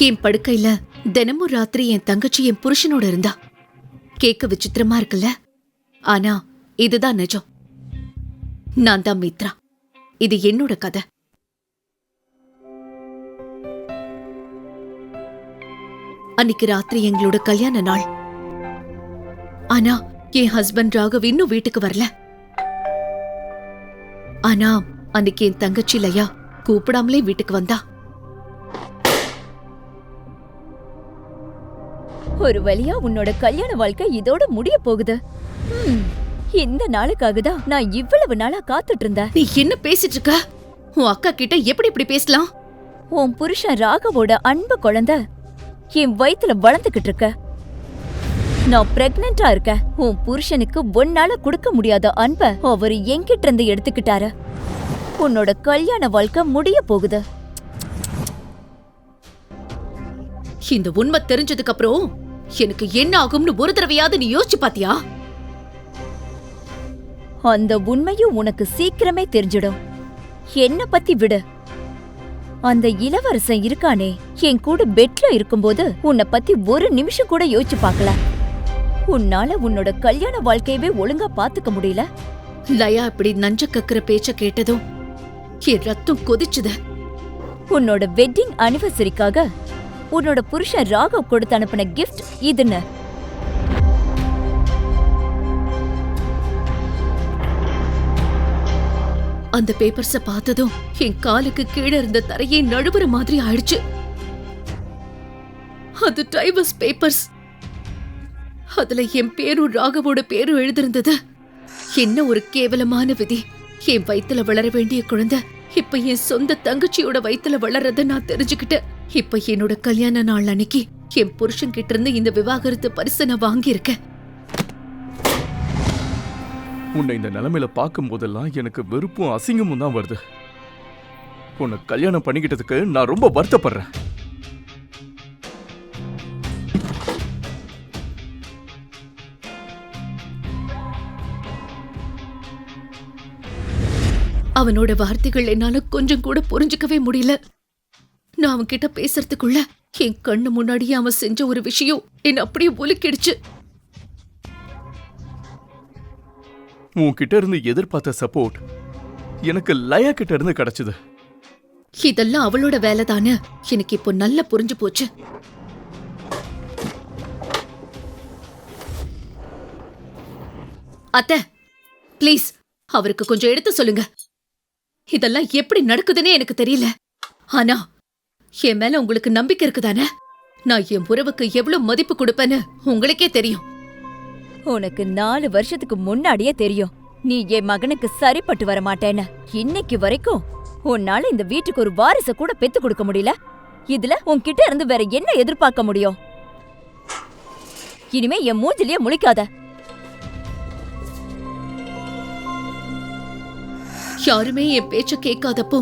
என் படுக்கையில தினமும் ராத்திரி என் தங்கச்சி என் புருஷனோட இருந்தா. கேட்க விசித்திரமா இருக்குல்ல, ஆனா இதுதான் நிஜம். நான் தான் மித்ரா. இது என்னோட கதை. அன்னைக்கு ராத்திரி எங்களோட கல்யாண நாள். ஆனா என் ஹஸ்பண்ட் ராகவ் இன்னும் வீட்டுக்கு வரல. ஆனா அன்னைக்கு என் தங்கச்சி லயா கூப்பிடாமலே வீட்டுக்கு வந்தா. ஒரு வழியா உன்னோட கல்யாண வாழ்க்கை இதோட முடிய போகுது. இந்த நாளுக்காக தான் நான் இவ்வளவு நாளா காத்துட்டு இருந்தேன். நீ என்ன பேசிட்டு இருக்க? உன் அக்கா கிட்ட எப்படி இப்படி பேசலாம்? உன் புருஷன் ராகவோட அன்பு குழந்தை என் வயித்துல வளர்ந்துகிட்டு இருக்க. நான் பிரெக்னெண்டா இருக்க. உன் புருஷனுக்கு ஒன்னால கொடுக்க முடியாத அன்ப அவரு என்கிட்ட இருந்து எடுத்துக்கிட்டாரு. உன்னோட கல்யாண வாழ்க்கை முடிய போகுது. இந்த உண்மை தெரிஞ்சதுக்கு அப்புறம் எனக்கு என்ன ஆகும்னு ஒரு தடவையாவது நீ யோசிச்சு பாத்தியா? அந்த உண்மையும் உனக்கு சீக்கிரமே தெரிஞ்சிடும். என்ன பத்தி விடு. அந்த இளவரசன் இருக்கானே, என் கூட பெட்ல இருக்கும்போது உன்னை பத்தி ஒரு நிமிஷம் கூட யோசிச்சு பார்க்கல. உன்னால உன்னோட கல்யாண வாழ்க்கையவே ஒழுங்கா பாத்துக்க முடியல. லயா இப்படி நஞ்ச கக்குற பேச்ச கேட்டதும் என் ரத்தம் கொதிச்சுது. உன்னோட வெட்டிங் அனிவர்சரிக்காக உன்னோட புருஷன் ராகவ் கொடுத்து அனுப்பின கிஃப்ட் இதுன்னு. அந்த பேப்பர்ஸ பார்த்ததும் என் காலுக்கு கீழே இருந்த தரையை நழுவுற மாதிரி ஆயிடுச்சு. அது டைவர்ஸ் பேப்பர்ஸ். அதுல என் பேரும் ராகவோட பேரும் எழுதிருந்தது. என்ன ஒரு கேவலமான விதி. என் வயித்துல வளர வேண்டிய குழந்தை இப்ப என் சொந்த தங்கச்சியோட வயித்துல வளர்றத நான் தெரிஞ்சுக்கிட்டேன். இப்ப என்னோட கல்யாண நாள் அன்னைக்கு என் புருஷன் கிட்ட இருந்து இந்த விவாகரத்து பரிசை நான் வாங்கியிருக்கேன். உன்னை இந்த நிலைமையில பார்க்கும் போதெல்லாம் எனக்கு வெறுப்பும் அசிங்கமும் தான் வருது. உன்னை கல்யாணம் பண்ணிக்கிட்டதுக்கு நான் ரொம்ப வருத்தப்படுறேன். அவனோட வார்த்தைகள் என்னால கொஞ்சம் கூட புரிஞ்சுக்கவே முடியல. நான் அவன்கிட்ட பேசுறதுக்குள்ள என் கண்ணு முன்னாடியே அவன் செஞ்ச ஒரு விஷயம் என்ன அப்படியே ஒலிக்கிடுச்சு. உன்கிட்ட இருந்து எதிர்பார்த்த சப்போர்ட் எனக்கு லயா கிட்ட இருந்து கிடைச்சது. இதெல்லாம் அவளோட வேலை தானே. எனக்கு இப்போ நல்லா புரிஞ்சு போச்சு. அத்தை, ப்ளீஸ் அவருக்கு கொஞ்சம் எடுத்து சொல்லுங்க. இதெல்லாம் எப்படி நடக்குதுன்னே எனக்கு தெரியல. ஆனா என் மேல உங்களுக்கு நம்பிக்கை இருக்குதானே? நான் என் உறவுக்கு எவ்வளவு மதிப்பு கொடுப்பேன்னு உங்களுக்கே தெரியும். உனக்கு 4 வருஷத்துக்கு முன்னாடியே தெரியும் நீ என் மகனுக்கு சரிப்பட்டு வர மாட்டேன்னு. இன்னைக்கு வரைக்கும் உன்னால இந்த வீட்டுக்கு ஒரு வாரிசை கூட பெத்து கொடுக்க முடியல. இதுல உன்கிட்ட இருந்து வேற என்ன எதிர்பார்க்க முடியும்? இனிமே என் மூஞ்சிலேயே முழிக்காத. யாருமே என் பேச்ச கேட்காதப்போ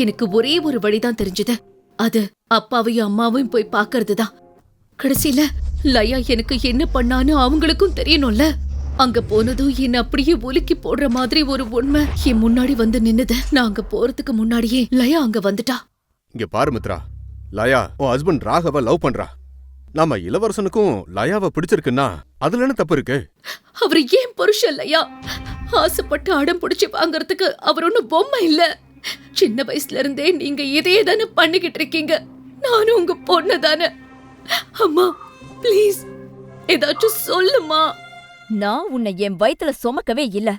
எனக்கு ஒரே ஒரு வழிதான் தெரிஞ்சது. அது அப்பாவையும் அம்மாவையும் போய் பாக்குறதுதான். கடைசியில லயா எனக்கு என்ன பண்ணான்னு அவங்களுக்கும் தெரியணும்ல. அங்க போனதும் என்ன அப்படியே ஒலுக்கி போடுற மாதிரி ஒரு உண்மை என் முன்னாடி வந்து நின்னுது. நான் அங்க போறதுக்கு முன்னாடியே லயா அங்க வந்துட்டா. இங்க பாரு மித்ரா, லயா உன் ஹஸ்பண்ட் ராகவ லவ் பண்றா. நாம இளவரசனுக்கும் லயாவை பிடிச்சிருக்குன்னா அதுல என்ன தப்பு இருக்கு? அவரு ஏன் புருஷன் லயா? ஆசைப்பட்டு அடம் பிடிச்சு வாங்கறதுக்கு அவர் ஒன்னும் பொம்மை இல்ல. சின்ன வயசுல இருந்தே நீங்க இதே தானே பண்ணிக்கிட்டு இருக்கீங்க. நானும் உங்க பொண்ணு தானே. அம்மா ப்ளீஸ் ஏதாச்சும் சொல்லுமா. நான் உன்னை என் வயித்துல சுமக்கவே இல்ல.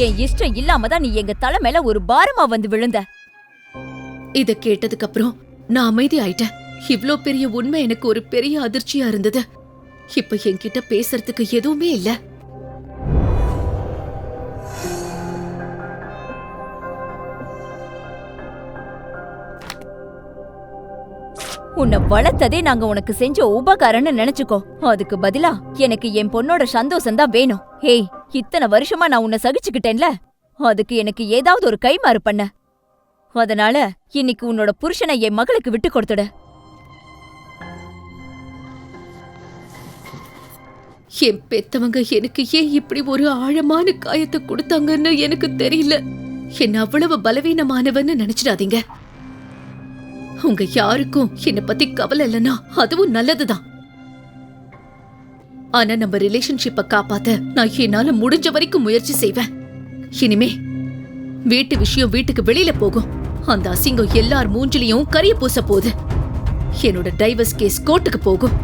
என் இஷ்டம் இல்லாம தான் நீ எங்க தலை மேல ஒரு பாரமா வந்து விழுந்த. இத கேட்டதுக்கு அப்புறம் நான் அமைதி ஆயிட்டேன். இவ்ளோ பெரிய உண்மை எனக்கு ஒரு பெரிய அதிர்ச்சியா இருந்தது. இப்ப என்கிட்ட பேசுறதுக்கு எதுவுமே இல்ல. உன்னை வளர்த்ததே நாங்க உனக்கு செஞ்ச உபகாரம்னு நினைச்சுக்கோ. அதுக்கு பதிலா எனக்கு என் பொண்ணோட சந்தோஷம் தான் வேணும். ஏய், இத்தனை வருஷமா நான் உன்னை சகிச்சுக்கிட்டேன்ல, அதுக்கு எனக்கு ஏதாவது ஒரு கைமாறு பண்ண. அதனால இன்னைக்கு உன்னோட புருஷனை என் மகளுக்கு விட்டு கொடுத்துடு. என் பெத்தவங்க எனக்கு ஏன் இப்படி ஒரு ஆழமான காயத்தை கொடுத்தாங்கன்னு எனக்கு தெரியல. என்ன அவ்வளவு பலவீனமானவன்னு நினைச்சிடாதீங்க. உங்க யாருக்கும் என்ன பத்தி கவலை இல்லைன்னா அதுவும் நல்லதுதான். ஆனா நம்ம ரிலேஷன்ஷிப்பை காப்பாத்த நான் என்னால முடிஞ்ச வரைக்கும் முயற்சி செய்வேன். இனிமே வீட்டு விஷயம் வீட்டுக்கு வெளியில போகும். அந்த அசிங்கம் எல்லார் மூஞ்சிலையும் கரிய பூச போகுது. என்னோட டைவர்ஸ் கேஸ் கோர்ட்டுக்கு போகும்.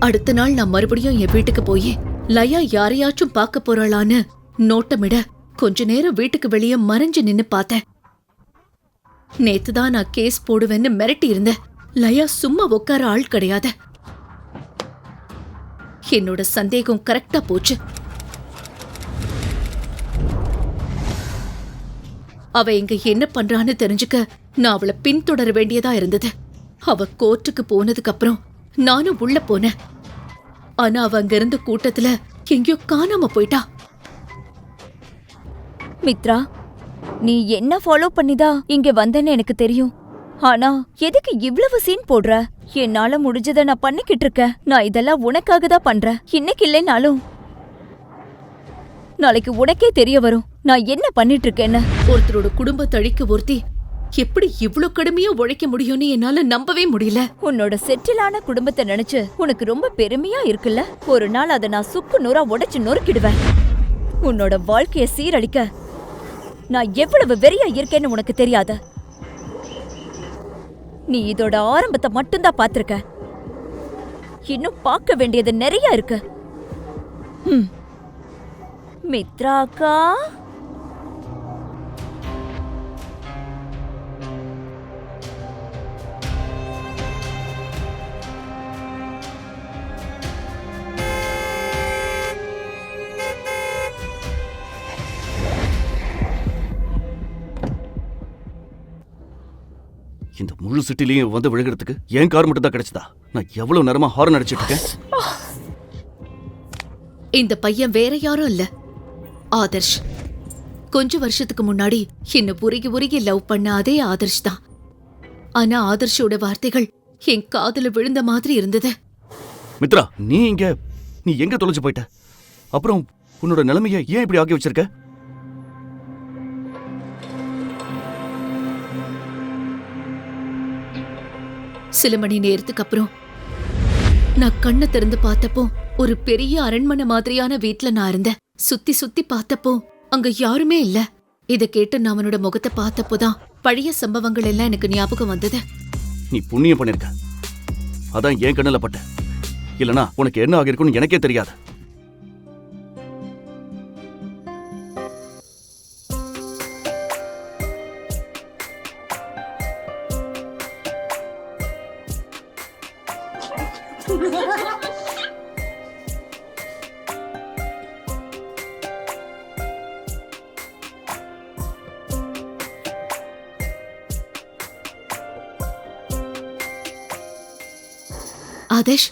அடுத்த நாள் நான் மறுபடியும் என் வீட்டுக்கு போய் லயா யாரையாச்சும் பார்க்க போறாளான்னு நோட்டமிட கொஞ்ச நேரம் வீட்டுக்கு வெளியே மறைஞ்சு நின்னு பார்த்தேன். நேத்துதான் நான் கேஸ் போடுவேன்னு மிரட்டி இருந்தேன். லயா சும்மா உட்கார ஆள் கிடையாது. என்னோட சந்தேகம் கரெக்டா போச்சு. அவ இங்க என்ன பண்றான்னு தெரிஞ்சுக்க நான் அவளை பின்தொடர வேண்டியதா இருந்தது. அவ கோர்ட்டுக்கு போனதுக்கு அப்புறம் நானும் உள்ள போனேன். ஆனா அவ அங்க இருந்த கூட்டத்துல எங்கேயோ காணாம போயிட்டா. மித்ரா, நீ என்ன ஃபாலோ பண்ணிதான் இங்க வந்தேன்னு எனக்கு தெரியும். ஆனா எதுக்கு இவ்வளவு சீன் போடுற? என்னால முடிஞ்சதை நான் பண்ணிக்கிட்டு இருக்கேன். நான் இதெல்லாம் உனக்காக தான் பண்றேன். இன்னைக்கு இல்லைனாலும் நாளைக்கு உனக்கே தெரிய வரும் நான் என்ன பண்ணிட்டு இருக்கேன்னு. ஒருத்தரோட குடும்பத்தை அழிக்க ஒருத்தி எப்படி இவ்ளோ கடுமையா உழைக்க முடியும்னு என்னால நம்பவே முடியல. உன்னோட செட்டிலான குடும்பத்தை நினைச்சு உனக்கு ரொம்ப பெருமையா இருக்குல்ல? ஒரு நாள் அதை நான் சுக்கு நூறா உடைச்சு நொறுக்கிடுவேன். உன்னோட வாழ்க்கைய சீரழிக்க நான் எவ்வளவு வெறியா இருக்கேன்னு உனக்கு தெரியாத. நீ இதோட ஆரம்பத்தை மட்டும்தான் பாத்திருக்க. இன்னும் பார்க்க வேண்டியது நிறைய இருக்கு. மித்ராக்கா, இந்த முழு சிட்டிலையும் வந்து விழுகிறதுக்கு என் கார் மட்டும் தான் கிடைச்சதா? நான் எவ்வளவு நேரமா ஹார்ன் அடிச்சிட்டு இருக்கேன். இந்த பையன் வேற யாரும் இல்ல, ஆதர்ஷ். கொஞ்ச வருஷத்துக்கு முன்னாடி என்ன உருகி உருகி லவ் பண்ண அதே ஆதர்ஷ் தான். ஆனா ஆதர்ஷோட வார்த்தைகள் என் காதுல விழுந்த மாதிரி இருந்தது. மித்ரா, நீ எங்க தொலைச்சு போயிட்ட? அப்புறம் உன்னோட நிலைமைய ஏன் இப்படி ஆக்கி வச்சிருக்க? சில மணி நேரத்துக்கு அப்புறம் நான் கண்ணை திறந்து பார்த்தப்போ ஒரு பெரிய அரண்மனை மாதிரியான வீட்ல நான் இருந்தேன். சுத்தி சுத்தி பார்த்தப்போ அங்க யாருமே இல்ல. இத கேட்டு நான் அவனோட முகத்தை பார்த்தப்போதான் பழைய சம்பவங்கள் எல்லாம் எனக்கு ஞாபகம் வந்தது. நீ புண்ணியம் பண்ணிருக்க. அதான் என் கண்ணுல பட்ட. இல்லனா உனக்கு என்ன ஆகிருக்குன்னு எனக்கே தெரியாது. ஆதர்ஷ்,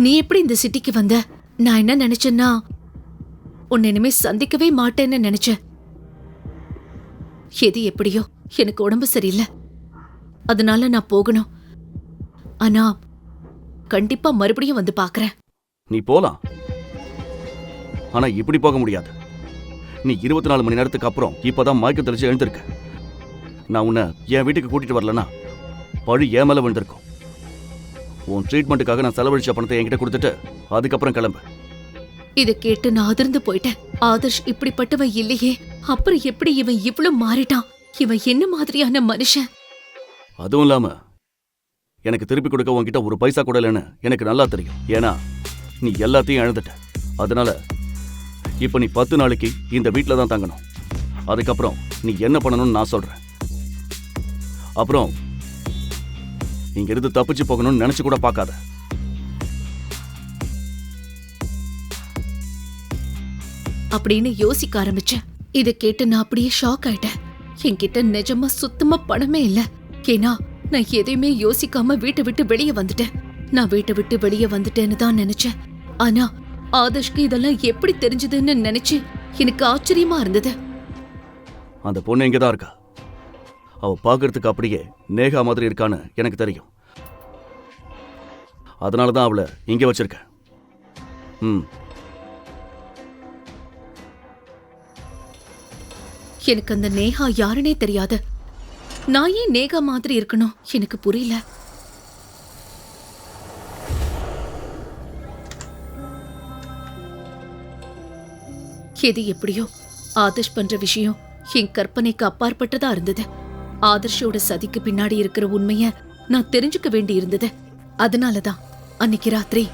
நீ எப்படி இந்த சிட்டிக்கு வந்த? நான் என்ன நினைச்சேன்னா உன்னை இனிமே சந்திக்கவே மாட்டேன்னு நினைச்சேன். எது எப்படியோ எனக்கு உடம்பு சரியில்லை, அதனால நான் போகணும். ஆனா கண்டிப்பா மறுபடியும் வந்து பாக்குறேன். நீ போலாம், ஆனா இப்படி போக முடியாது. நீ 24 மணி நேரத்துக்கு அப்புறம் இப்பதான் மயக்கம் தெளிச்சு எழுந்திருக்க. நான் உன்னை என் வீட்டுக்கு கூட்டிட்டு வரலன்னா பழி ஏன் மேல விழுந்திருக்கும். உன் ட்ரீட்மெண்ட்டுக்காக நான் செலவழிச்ச பணத்தை என்கிட்ட கொடுத்துட்டு அதுக்கப்புறம் கிளம்பு. இதை கேட்டு நான் அதிர்ந்து போயிட்டேன். ஆதர்ஷ் இப்படிப்பட்டவன் இல்லையே, அப்புறம் எப்படி இவன் இவ்வளவு மாறிட்டான்? இவன் என்ன மாதிரியான மனுஷன்? அதுவும் இல்லாம எனக்கு திருப்பி கொடுக்க உன்கிட்ட ஒரு பைசா கூட இல்லைன்னு எனக்கு நல்லா தெரியும். ஏன்னா நீ எல்லாத்தையும் இழந்துட்ட. அதனால இப்ப நீ 10 நாளைக்கு இந்த வீட்டில தான் தங்கணும். அதுக்கப்புறம் நீ என்ன பண்ணணும்னு நான் சொல்றேன். அப்புறம் இங்க இருந்து தப்பிச்சு போகணும்னு நினைச்சு கூட பார்க்காத. அப்படின்னு யோசிக்க ஆரம்பிச்சேன். இதை கேட்டு நான் அப்படியே ஷாக் ஆயிட்டேன். என்கிட்ட நிஜமா சுத்தமா பணமே இல்ல. ஏன்னா நான் எதையுமே யோசிக்காம வீட்டை விட்டு வெளியே வந்துட்டேன். நான் வீட்டை விட்டு வெளியே வந்துட்டேன்னு தான் நினைச்சேன். ஆனா ஆதர்ஷ்க்கு இதெல்லாம் எப்படி தெரிஞ்சதுன்னு நினைச்சு எனக்கு ஆச்சரியமா இருந்தது. அந்த பொண்ணு இங்கதான் இருக்கா. அவ பாக்குறதுக்கு அப்படியே நேகா மாதிரி இருக்கான்னு எனக்கு தெரியும். அதனால தான் அவளை இங்கே வச்சிருக்கேன். ம். எனக்கு அந்த நேஹா யாருன்னே தெரியாது. நான் ஏன் நேகா மாதிரி இருக்கணும் எனக்கு புரியல. எது எப்படியோ ஆதர்ஷ் பண்ற விஷயம் என் கற்பனைக்கு அப்பாற்பட்டதா இருந்தது. ஆதர்ஷோட சதிக்கு பின்னாடி இருக்கிற உண்மைய நான் தெரிஞ்சுக்க வேண்டி இருந்தது. அதனாலதான் அன்னைக்கு ராத்திரி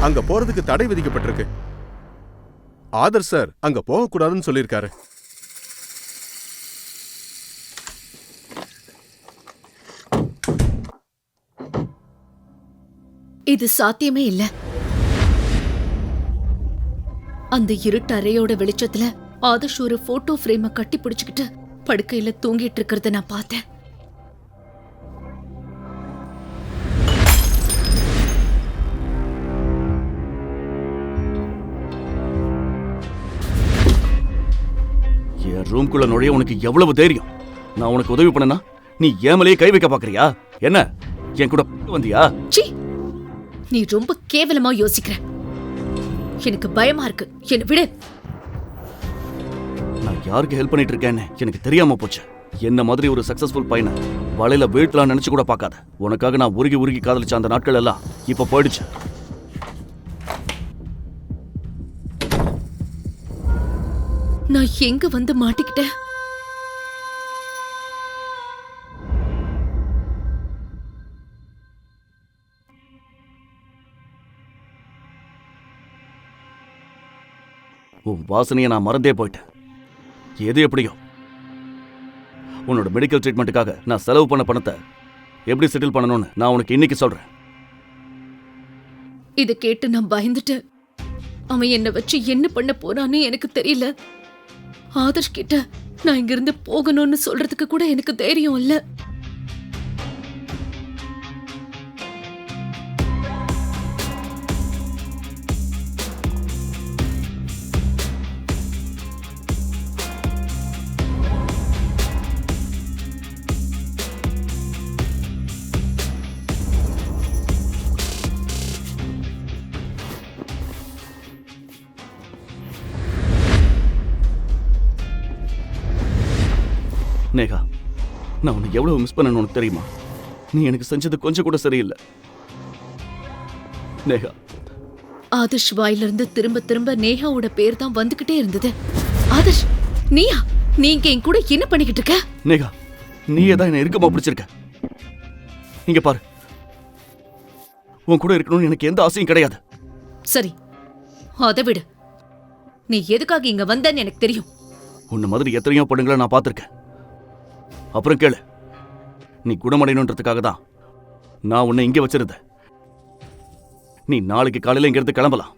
அங்க போறதுக்கு தடை விதிக்கப்பட்டிருக்கு. ஆதர்ஷ் சார் அங்க போகக்கூடாதுன்னு சொல்லியிருக்காரு. இது சாத்தியமே இல்ல. அந்த இருட்டு அறையோட வெளிச்சத்துல ஆதர்ஷ் ஒரு போட்டோ ஃப்ரேம கட்டி பிடிச்சுக்கிட்டு படுக்கையில தூங்கிட்டு இருக்கிறத நான் பார்த்தேன். என் ரூம்குள்ள நுழைய உனக்கு எவ்வளவு தைரியம்? நான் உனக்கு உதவி பண்ணனா நீ ஏமலையே கை வைக்க பாக்குறியா? என்ன என் கூட வந்தியா? சீ, நீ ரொம்ப கேவலமா யோசிக்கிற. எனக்கு பயமா இருக்கு. என்ன விடு. நான் யாருக்கு ஹெல்ப் பண்ணிட்டு இருக்கேன்னு எனக்கு தெரியாம போச்சு. என்ன மாதிரி ஒரு சக்சஸ்ஃபுல் பையனை வலையில வீழ்த்தலாம் நினைச்சு கூட பார்க்காத. உனக்காக நான் உருகி உருகி காதலிச்ச அந்த நாட்கள் எல்லாம் இப்ப போயிடுச்சு. நான் எங்க வந்து மாட்டிக்கிட்டேன்? உன் வாசனையை நான் மறந்தே போயிட்டேன். எது எப்படியோ உன்னோட மெடிக்கல் ட்ரீட்மெண்ட்டுக்காக நான் செலவு பண்ண பணத்தை எப்படி செட்டில் பண்ணணும்னு நான் உனக்கு இன்னைக்கு சொல்றேன். இதை கேட்டு நான் பயந்துட்டேன். அவன் என்னை வச்சு என்ன பண்ண போறான்னு எனக்கு தெரியல. ஆதர்ஷ் கிட்ட நான் இங்கிருந்து போகணும்னு சொல்றதுக்கு கூட எனக்கு தைரியம் இல்ல. நேகா, நான் உன்னை எவ்வளவு மிஸ் பண்ணணும் உனக்கு தெரியுமா? நீ எனக்கு செஞ்சது கொஞ்சம் கூட சரியில்லை. நேகா, ஆதர்ஷ் வாயிலிருந்து திரும்ப திரும்ப நேஹாவோட பேர் தான் வந்துகிட்டே இருந்தது. ஆதர்ஷ், நீயா? நீங்க என் கூட என்ன பண்ணிக்கிட்டு இருக்க? நேகா, நீயே தான் என்ன இறுக்கமா பிடிச்சிருக்க. இங்க பாரு, உன் கூட இருக்கணும்னு எனக்கு எந்த ஆசையும் கிடையாது. சரி, அதை விடு. நீ எதுக்காக இங்க வந்தன்னு எனக்கு தெரியும். உன்ன மாதிரி எத்தனையோ பொண்ணுங்களை நான் பார்த்திருக்கேன். அப்புறம் கேளு, நீ குணமடையணுன்றதுக்காக தான் நான் உன்னை இங்கே வச்சிருந்தேன். நீ நாளைக்கு காலையில இங்கிருந்து கிளம்பலாம்.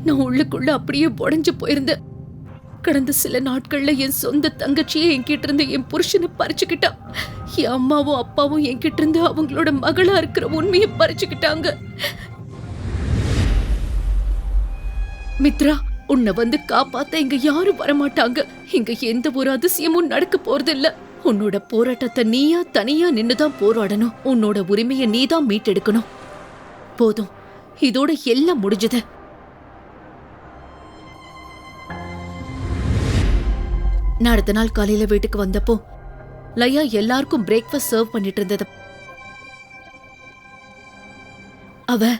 நான் உள்ளுக்குள்ள அப்படியே உடைஞ்சு போயிருந்தேன். கடந்த சில நாட்கள்ல என் சொந்த தங்கச்சியை என்கிட்ட இருந்து என் புருஷனை பறிச்சுக்கிட்டா. என் அம்மாவும் அப்பாவும் என்கிட்ட இருந்து அவங்களோட மகளா இருக்கிற உண்மையை பறிச்சுக்கிட்டாங்க. மித்ரா, உன்னை வந்து காப்பாத்த இங்க யாரும் வரமாட்டாங்க. இங்க எந்த ஒரு அதிசயமும் நடக்க போறது இல்ல. உன்னோட போராட்டத்தை நீயா தனியா நின்னுதான் போராடணும். உன்னோட உரிமையை நீதான் மீட்டெடுக்கணும். போதும், இதோட எல்லாம் முடிஞ்சது. நான் அடுத்த நாள் காலையில வீட்டுக்கு வந்தப்போ லயா எல்லாருக்கும் பிரேக்ஃபாஸ்ட் சர்வ் பண்ணிட்டு இருந்தது. அவ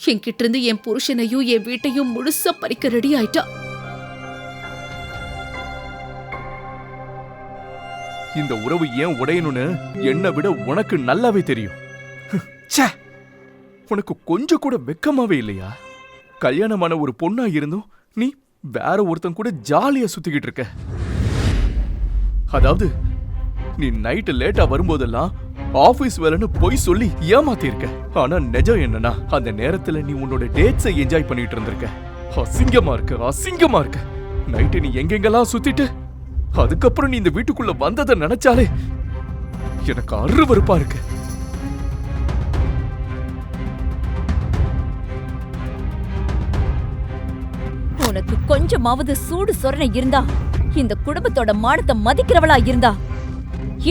என்கிட்ட இருந்து என் புருஷனையும் என் வீட்டையும் முழுசா பறிக்க ரெடி ஆயிட்டா. இந்த உறவு ஏன் உடையணும்னு என்னை விட உனக்கு நல்லாவே தெரியும். ச்சே, உனக்கு கொஞ்சம் கூட வெக்கமாவே இல்லையா? கல்யாணமான ஒரு பொண்ணா இருந்தும் நீ வேற ஒருத்தன் கூட ஜாலியா சுத்திக்கிட்டு இருக்க. அதாவது நீ நைட்டு லேட்டா வரும்போதெல்லாம் ஆபீஸ் வேலைன்னு பொய் சொல்லி ஏமாத்திருக்க. ஆனா நிஜம் என்னன்னா அந்த நேரத்துல நீ உன்னோட டேட்ஸை என்ஜாய் பண்ணிட்டு இருந்திருக்க. அசிங்கமா இருக்கு, அசிங்கமா இருக்கு. நைட்டு நீ எங்கெங்கெல்லாம் சுத்திட்டு அதுக்கப்புறம் நீ இந்த வீட்டுக்குள்ள வந்ததை நினைச்சாலே எனக்கு அருவருப்பா இருக்கு. உனக்கு கொஞ்சமாவது சூடு சொரணை இருந்தா, இந்த குடும்பத்தோட மானத்தை மதிக்கிறவளா இருந்தா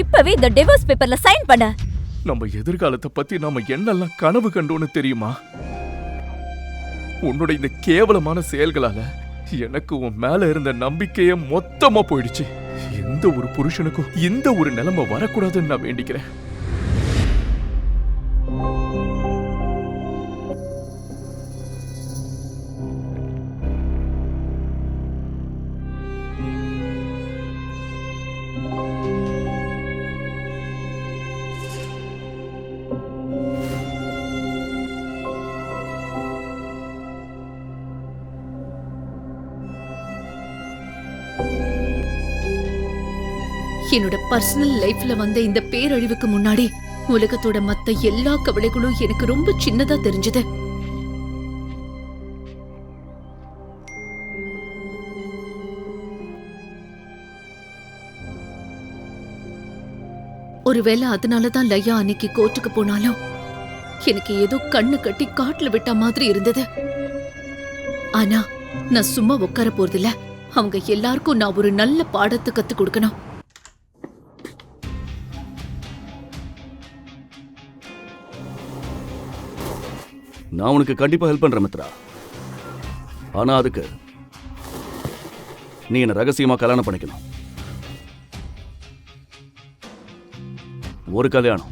இப்பவே இந்த டிவோர்ஸ் பேப்பர்ல சைன் பண்ண. நம்ம எதிர்காலத்தை பத்தி நாம என்னெல்லாம் கனவு கண்டோன்னு தெரியுமா? உன்னோட இந்த கேவலமான செயல்களால எனக்கு உன் மேல இருந்த நம்பிக்கைய மொத்தமா போயிடுச்சு. எந்த ஒரு புருஷனுக்கும் இந்த ஒரு நிலைமை வரக்கூடாதுன்னு நான் வேண்டிக்கிறேன். என்னோட பர்சனல் லைஃப்ல வந்த இந்த பேரழிவுக்கு முன்னாடி உலகத்தோட மத்த எல்லா கவலைகளும் எனக்கு ரொம்ப சின்னதா தெரிஞ்சது. ஒருவேளை அதனாலதான் லயா அன்னைக்கு கோர்ட்டுக்கு போனாலும் எனக்கு ஏதோ கண்ணு கட்டி காட்டுல விட்ட மாதிரி இருந்தது. ஆனா நான் சும்மா உட்கார போறதில்ல. அவங்க எல்லாருக்கும் நான் ஒரு நல்ல பாடத்தை கத்து கொடுக்கணும். நான் உனக்கு கண்டிப்பா ஹெல்ப் பண்றேன் மித்ரா. ஆனா அதுக்கு நீ என்ன ரகசியமா கல்யாணம் பண்ணிக்கணும். ஒரு கல்யாணம்,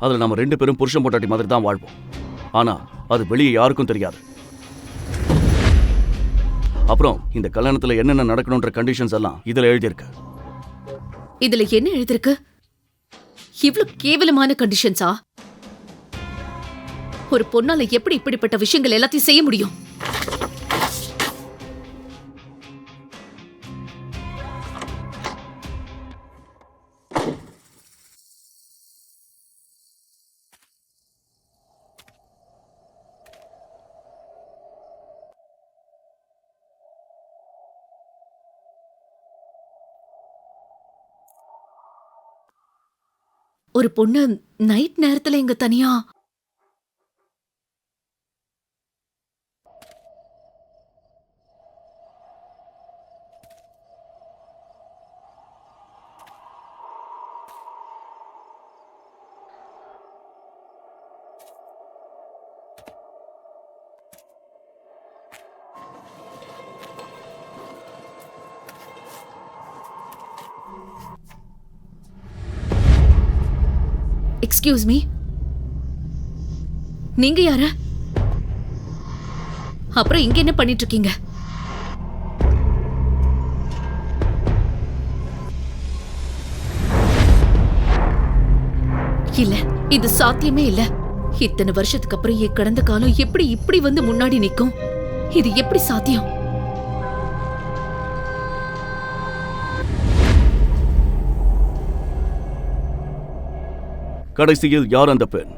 அதுல நம்ம 2 பேரும் புருஷன் பொண்டாட்டி மாதிரி தான் வாழ்வோம். ஆனா அது வெளியே யாருக்கும் தெரியாது. அப்புறம் இந்த கல்யாணத்துல என்னென்ன நடக்கணும்ன்ற கண்டிஷன்ஸ் எல்லாம் இதுல எழுதியிருக்கு. இதுல என்ன எழுதிருக்கு? இவ்வளவு கேவலமான கண்டிஷன்ஸா? ஒரு பொண்ணால எப்படி இப்படிப்பட்ட விஷயங்கள் எல்லாத்தையும் செய்ய முடியும்? ஒரு பொண்ணு நைட் நேரத்துல இங்க தனியா எக்ஸ்கியூஸ் மீ, நீங்க யாரு? அப்புறம் இங்க என்ன பண்ணிட்டு இருக்கீங்க? இல்ல, இது சாத்தியமே இல்ல. இத்தனை வருஷத்துக்கு அப்புறம் என் கடந்த காலம் எப்படி இப்படி வந்து முன்னாடி நிக்கும்? இது எப்படி சாத்தியம்? கடைசியில் யார் அந்த பெண்?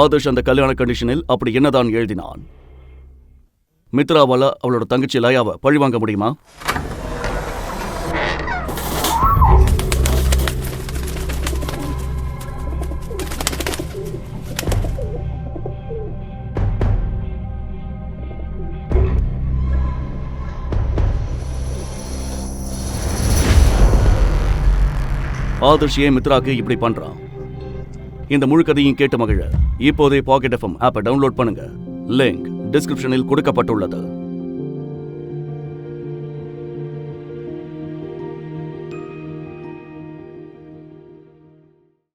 ஆதர்ஷ் அந்த கல்யாண கண்டிஷனில் அப்படி என்னதான் எழுதினான்? மித்ராவால அவளோட தங்கச்சி லயாவை பழிவாங்க முடியுமா? ஆதர்ஷ் ஏன் மித்ராக்கு இப்படி பண்றான்? இந்த முழு கதையும் கேட்டு மகிழ இப்போதே பாக்கெட் எஃப்எம் ஆப்பை டவுன்லோட் பண்ணுங்க. லிங்க் டிஸ்கிரிப்ஷனில் கொடுக்கப்பட்டுள்ளது.